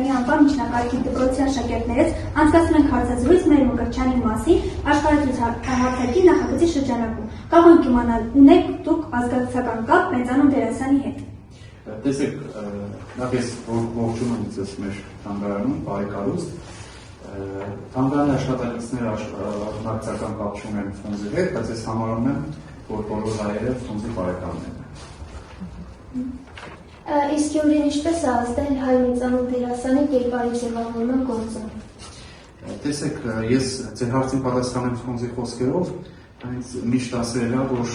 Ղուկասյանի անվան միջնակարգի դպրոցի աշակերտներից անցկացնում ենք հարցազրույց Մերի Մկրտչյանի մասին աշխարհացույցի նախագծի շրջանակում։ Կարող ենք իմանալ, ունեք դուք ազգակցական կապ մեծանուն դերասանի հետ։ Տեսեք, նախ ես ողջունում եմ ձեզ մեր թանգարանում, բարեկարուստ։ Թանգարանի աշխատակիցները ազգակցական կապ չունեն Ֆրունզի հետ, բայց ես համարում եմ, որ բոլոր հայերը Ֆրունզի բարեկամներն են։ Իսկ Գյումրին ինչպես է ազդել հայ մեծանուն դերասանի կերպարի ձևավորման գործում։ Տեսեք, ես ձեր հարցին պատասխանեմ Ֆրունզի խոսքերով, բայց միշտ ասել է, որ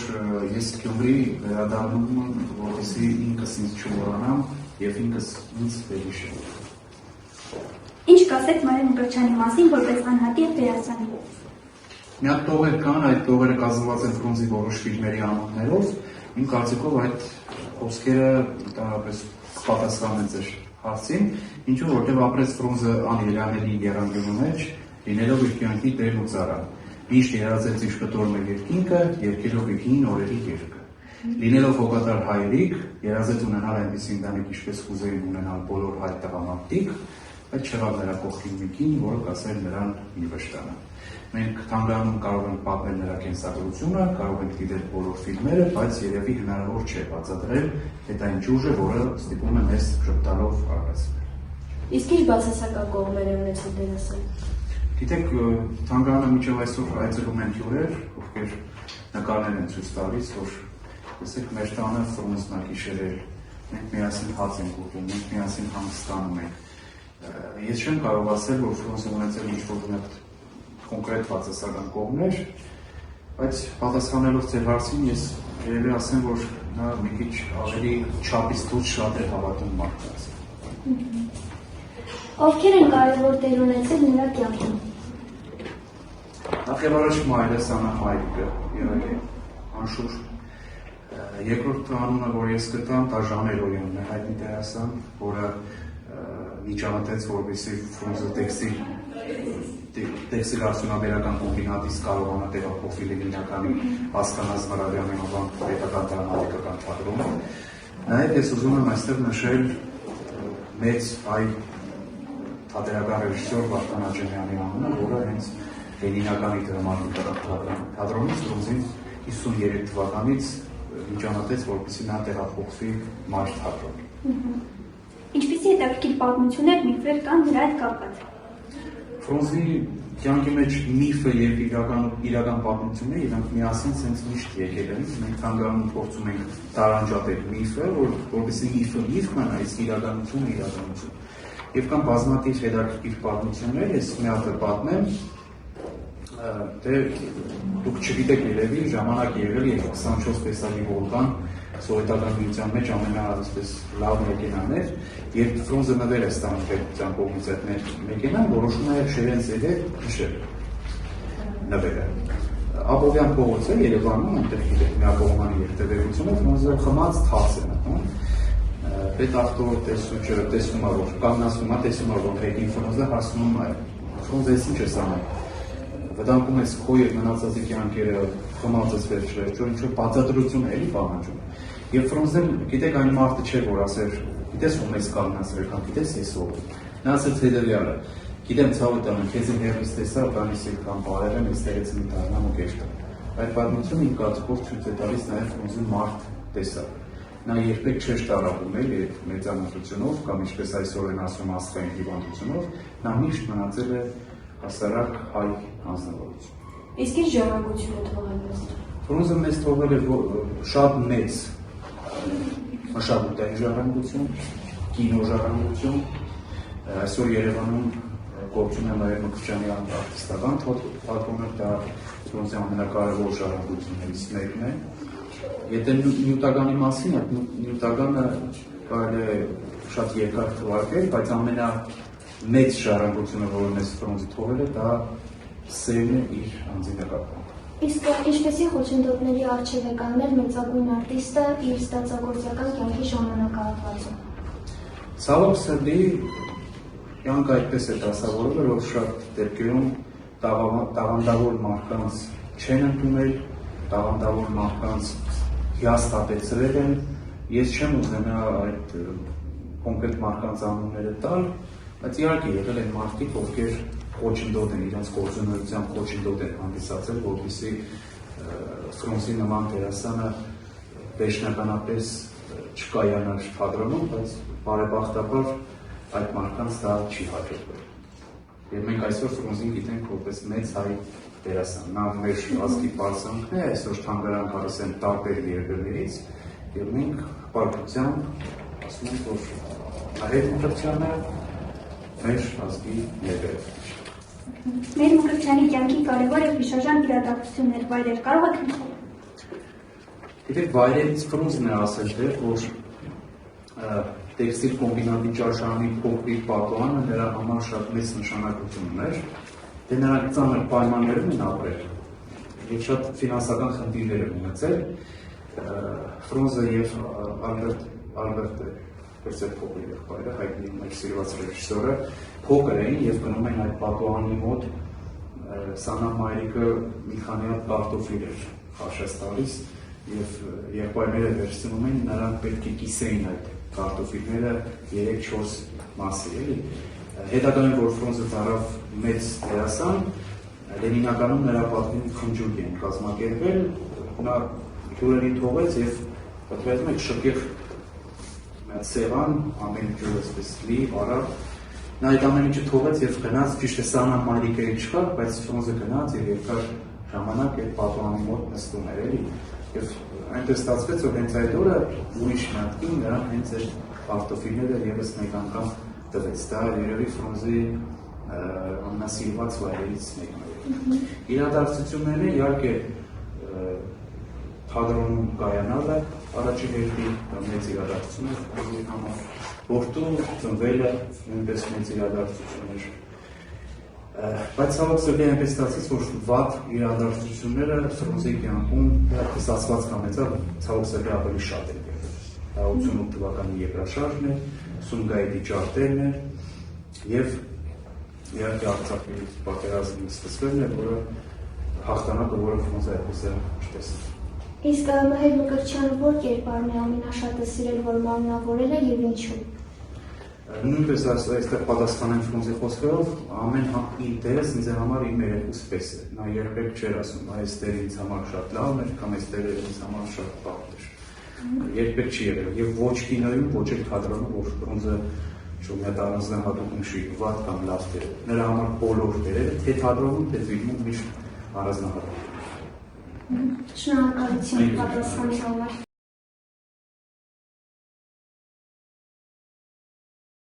ես Գյումրի վերադառնում եմ, որպեսզի ինքս ինձ չմոռանամ եւ ինքս ինձ վերհիշեմ։ Ինչ կասեք Մերի Մկրտչյանի մասին որպես անհատի եւ դերասանի։ Մի հատ տողեր կան, այդ տողերը կազմված են Ֆրունզի որոշ ֆիլմերի անուններով։ Իմ կարծիքով այդ խոսքերը տարապես պատասխան են ձեր հարցին, ինչու որտեղ ապրեց Ֆրունզը անելանելի եռանկյունու մեջ, լինելով իր կյանքի տերն ու ծառան, միշտ երազեց իր կտոր մեր երկինքը, երգելով իր հին օրերի երգը։ Լինելով հոգատար հայրիկ, երազեց ունենալ այնպիսի ընտանիք, ինչպես կուզեին ունենալ բոլոր հայ տղամարդիկ, բայց չեղավ նրա կողքին մի կին, որը կասեր նրան մի վշտանա։ Մենք թանգարանում կարող ենք պատմել նրա կենսագրությունը, կարող ենք դիտել բոլոր ֆիլմերը, բայց երևի հնարավոր չէ բացատրել այդ այն ճյուղը, որը ստիպում է մեզ ժպտալով առկայացնել։ Իսկ ինչ բացասական կողմեր է ունեցել դերասանը։ Գիտեք, թանգարանը մինչև այսօր այցելում են հյուրեր, ովքեր նկարներ են ցույց տալիս, որ տեսեք մեր տանը Ֆրունզն է գիշերել, մենք միասին հաց ենք ուտում, մենք միասին հանգստանում ենք։ Ես չեմ կարող ասել, որ Ֆրունզը ունեցել ինչ-որ կոնկրետ բացասական կողմեր, բայց պատասխանելով ձեր հարցին ես երևի ասեմ, որ նա մի քիչ ավելի չափից դուրս շատ է հավատում մարդկանց։ Ովքեր են կարևոր դեր ունեցել նրա կյանքում։ Նախ եւ առաջ մայրս Աննա Մայրիկը, իհարկե, անշուշտ։ Երկրորդ անունը, որ ես գտամ, դա Ժան Էլոյանն է, հայտնի դերասան, որը միջամտեց, որպեսզի Ֆրունզը տեքստիլ արդյունաբերական կոմբինատից կարողանա տեղափոխվել հիմնականի հասկանած Մարավյանի անվան պետական դրամատիկական թատրոն։ Նաև ես ուզում եմ այստեղ նշել մեծ հայ թատերական ռեժիսոր Վարդան Աջանյանի անունը, որը հենց Լենինականի դրամատիկական թատրոնից Ֆրունզին 53 թվականից միջամտեց, որպեսզի նա տեղափոխվի Մարտ թատրոն։ Ինչպիսի հետաքրքիր պատմություններ, միֆեր կան նրա հետ կապված։ Ֆրունզի կյանքի մեջ միֆը եւ իրական պատմությունները իրանք միասին sense միշտ եկել են։ Մենք թանգարանում փորձում ենք տարանջատել միֆը, որպեսզի միֆը միֆ մնա, իսկ իրականությունը իրականություն։ Եվ կան բազմաթիվ հետաքրքիր պատմություններ, ես մի հատ պատմեմ, թե դուք չգիտեք երևի ժամանակ եղել 24 տեսակի վոլկան սովետական միության մեջ ամենալավ մեքենաներ, երբ Ֆրունզը նվեր է ստանում պետության կողմից այդ մեքենան, որոշում է Շերենցեհը քշել նվերը։ Աբովյան փողոց է Երևանում, այնտեղ գիտեք միակողմանի երթևեկությունը, Ֆրունզը խմած թաց է մտնում։ Պետ-ավտո տեսուչը տեսնում է, որ կանգնացնում է, տեսնում է, որ հետին Ֆրունզը հասնում է։ Ֆրունզը ինչ է սանում։ Վտանգում ես քո եւ մնացածի կյանքերը, խմած ես վերջ-վերջո, ինչ-որ բացատրություն է էլի պահանջում։ Եվ Ֆրունզեն, գիտեք, այն մարդը չէ, որ ասեր, գիտես ում ես կանգնացրել կամ գիտես ես ով։ Նա ասեց հետևյալը. գիտեմ ցավը տանը, քեզ իմ հերից տեսա, բանից էլ կամ բարել եմ, այստեղից մի դառնամ ու կեշտա։ Այդ պատմությունը իմ կարծիքով ցույց է տալիս նաև Ֆրունզի մարդ տեսակ։ Նա երբեք չէր տարապում էլ մեծամասնությունով կամ ինչպես այսօր են ասում աստղային հիվանդությունով, նա միշտ մնացել է հասարակ հայ անձնավորություն։ Իսկ ինչ ժառանգություն է թողել մեզ։ Ֆրունզը մեզ թողել է շատ մեծ մշակութային ժառանգություն, կինո ժառանգություն, այսօր Երևանում գործում է Մերի Մկրտչյանի արտիստական թատրոնը, դա Ֆրունզի ամենակարևոր ժառանգություններից մեկն է։ Եթե նյութականի մասին է, նյութականը կարելի է շատ երկար թվարկել, բայց ամենամեծ ժառանգությունը, որը մեզ Ֆրունզը թողել է, դա սերն է իր անձի նկատմամբ։ Իսկ ինչպեսի խոչընդոտների առջև է կանգնել մեծագույն արտիստը իր ստեղծագործական կյանքի ժամանակահատվածում։ Ցավոք սրտի, կյանքը այդպես է դասավորվել, որ շատ դեպքերում տաղանդավոր մարդկանց չեն ընդունել, տաղանդավոր մարդկանց հիասթափեցրել են։ Ես չեմ ուզենա այդ կոնկրետ մարդկանց անունները տալ, Բայց իհարկե եղել են մարդիկ, ովքեր խոչընդոտ են, իրենց գործունեությամբ խոչընդոտ են հանդիսացել, որպեսզի Ֆրունզի նման դերասանը վերջնականապես չկայանար թատրոնում, բայց բարեբախտաբար այդ մարդկանց դա չի հաջողվել։ Եվ մենք այսօր Ֆրունզին գիտենք որպես մեծ հայ դերասան։ Նա մեր ազգի պարզանքն է, այսօր թանգարան գալիս են տարբեր երկրներից, եւ մենք հպարտությամբ ասում ենք, որ Հայկ Մկրտչյանը մեր ազգի ներկայացուցիչ է։ Մեր Մկրտչյանի կյանքի կարևոր եւ հիշարժան իրադարձություններ, վայրեր կարող եք նշել։ Գիտեք, վայրերից Ֆրունզն է ասել, որ տեքստիլ կոմբինատի ճաշարանի փոքրիկ պատուհանը նրա համար շատ մեծ նշանակություն ուներ, դե նրանք ծանր պայմաններում են ապրել եւ շատ ֆինանսական խնդիրներ են ունեցել։ Ֆրունզը եւ Ալբերտը Պերսետ փոքր եղբայրը, հայտնի մեր սիրված ռեժիսորը, փոքր էին եւ գնում են այդ պատուհանի մոտ Սանա մայրիկը մի քանի հատ կարտոֆիլ էր խաշես տալիս եւ եղբայրները վերցնում են, նրանք պետք է կիսեին այդ կարտոֆիլները 3-4 մասի, էլի։ Հետագայում որ Ֆրունզը դառավ մեծ դերասան, Լենինականում նրա պատվին խնջույք են կազմակերպել, նա ջուրերին թողեց եւ պատվեցում է շքեղ սեղան, ամեն ջուրը այսպես լի, արավ, նա այդ ամեն ինչը թողեց եւ գնաց, ճիշտ է Սանա մայրիկը չկար, բայց Ֆրունզը գնաց եւ երկար ժամանակ այդ պատուհանի մոտ նստում էր, էլի։ Եվ այնտեղ ստացվեց, որ հենց այդ օրը ուրիշ մարդին նրան հենց այդ կարտոֆիլները եւս մեկ անգամ տվեց։ Դա երևի Ֆրունզի ամենասիրված վայրերից մեկն է։ Իրադարձությունները իհարկե թատրոնում կայանալը առաջին հերթին մեծ իրադարձություն է Ֆրունզի համար, որդու ծնվելը նույնպես մեծ իրադարձություն էր։ Բայց ցավոք սրտի այնպես ստացվեց, որ վատ իրադարձությունները Ֆրունզի կյանքում այդպես ասված կամեցավ, ցավոք սրտի ավելի շատ են եղել։ 88 թվականի երկրաշարժն է, Սումգայիթի ջարդերն է եւ իհարկե Արցախի պատերազմի սկսվելն է, որը հաղթանակը, որը Ֆրունզը այդպես է չտեսավ։ Իսկ Մհեր Մկրտչյանը որ կերպարն է ամենաշատը սիրել, որ մարմնավորել է եւ ինչու։ Նույնպես այստեղ պատասխանեմ Ֆրունզի խոսքերով, ամեն իր դերը ինձ համար իմ երեկուս պես է։ Նա երբեք չէր ասում, այս դերը ինձ համար շատ լավն էր, կամ այս դերը ինձ համար շատ վատ էր։ Երբեք չի եղել, եւ ոչ կինոյում, ոչ էլ թատրոնում, որ Ֆրունզը շուտ մի առանձնահատուկ նշի վատ կամ լավ դեր։ Նրա համար բոլոր դերերը, թե թատրոնում, թե ֆիլմում միշտ առանձնահատուկ։ Շնորհակալություն պատասխանի համար։